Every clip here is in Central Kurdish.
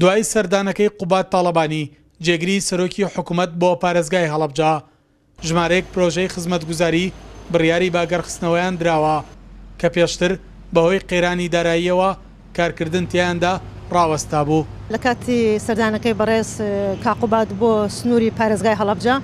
دوای سەردانەکەی قوبات تاڵەبانی جێگری سەرۆکی حکوومەت بۆ پارێزگای هەڵەبجا ژمارەیەک پرۆژەی خزمەتگوزاری بڕیاری باگەڕخستنەوەیان دراوە کە پێشتر بەهۆی قێرانی داراییەوە کارکردن تیاندا ڕاوەستا بوو. لە کاتی سەردانەکەی بەڕێز کاقوبات بۆ سنووری پارێزگای هەڵەبجا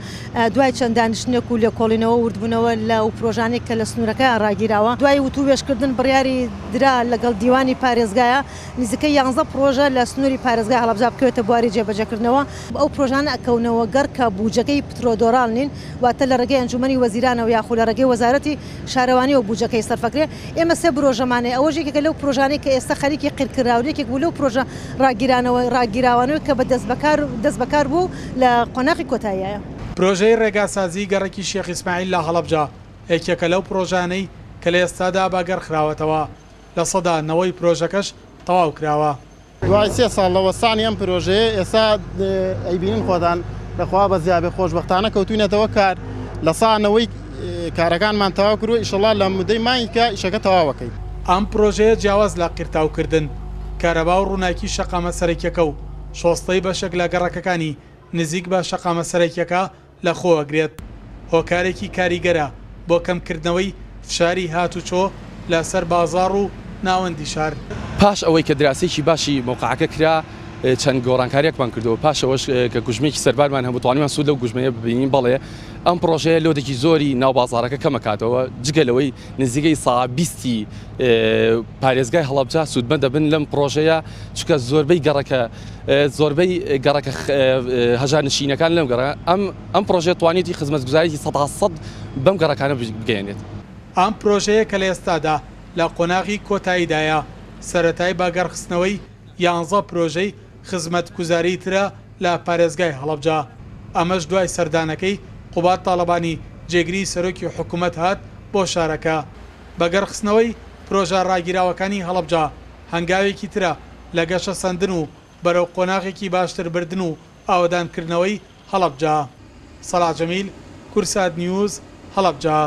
دوای چەند دانیشتنێک و لێکۆڵینەوە وردبوونەوە لە پرۆژانێک کە لە سنوورەکە ڕاگیراوە دوای وتوبێژکردن بڕیاری درا لەگەڵ دیوانی پارێزگایە نزیکەی 11 پرۆژە لە سنووری پارێزگای هەڵەبجا بکەوێتە بواری جێبەجێکردنەوە ئەو پرۆژانە ئەکەونەوە گەڕکە بوجەکەی پترۆدۆرال نین واتە لە ڕێگەی ئەنجومەنی وەزیرانەوە یاخۆ لە ڕێگەی وەزارەتی شارەوانی و بوجەکەی سەرفەکرێ ئێمە سێ پرۆژەمانەیە ئەوە یەکێکە لەو پرۆژانەی کە ئێستا خەریکی قیرکراوەیەکێک بوو لەو پرۆژە ڕاگیراوانەوە کە بە دەست بەکار بوو لە قۆناغی کۆتاییە. پرۆژەی ڕێگاسازی گەڕێکی شێخ ئیسماعیل لە هەڵەبجا یەکێکە لەو پرۆژانەی کە لە ئێستادا باگەڕخراوەتەوە لە سەدانەوەی پرۆژەکەش تەواو کراوە. دوای 3 ساڵ لە وەستانی ئەم پرۆژەیە ئێستا ئەیبینن خۆدان لەخوا بە زیابێ خۆشبەختانە کەوتوینەتەوە کار لە سانەوەی کارەکانمان تەواو کرد و ئیشەڵا لە مودەی مانگکە ئیشەکە تەواوەکەی. ئەم پرۆژەیە جیاواز لە قیرتاوکردن کارەبا و ڕووناکی شەقامە سەرەکیەکە و شۆستەی بەشێک لە گەڕەکەکانی نزیک بە شەقامە سەرەکیەکە لە خۆوەگرێت هۆکارێکی کاریگەرە بۆ کەمکردنەوەی فشاری هاتوچۆ لەسەر بازاڕ و ناوەندی شار. پاش ئەوەی کە دراسێکی باشی موقعەکە کرا چەند گۆڕانکاریەکمان کردەوە پاشەوەش کە گوژمێکی سەربارمان هەبوو توانیمان سوود لەو گوژمەیە ببینین بەڵێ ئەم پرۆژەیە لۆدێکی زۆری ناو بازاڕەکە کەمەکاتەوە جگەلەوەی نزیکەی ساڵ 20 پارێزگای هەڵەبجا سوودمە دەبن لەم پرۆژەیە چکە زۆربەی گەڕەکە هەژارنشینەکان لەم گەڕە ئەم پرۆژێ توانێتی خزمەتگوزاریی 100% بەم گەڕەکانە بگەێنێت. ئەم پرۆژەیە کە لە ئێستادا لە قۆناغی کۆتاییدایە سەرەتای باگەڕخستنەوەی 11 پرۆژەی خزمەتگوزاری ترە لە پارێزگای هەڵەبجا ئەمەش دوای سەردانەکەی قوبات تاڵەبانی جێگری سەرۆکی حکوومەت هات بۆ شارەکە بەگەڕخستنەوەی پرۆژە ڕاگیراوەکانی هەڵەبجا هەنگاوێکی ترە لە گەشە سەندن و بەرەو قۆناغێکی باشتر بردن و ئاوەدانکردنەوەی هەڵەبجا. سەلاح جەمیل، کورسات نیوز، هەڵەبجا.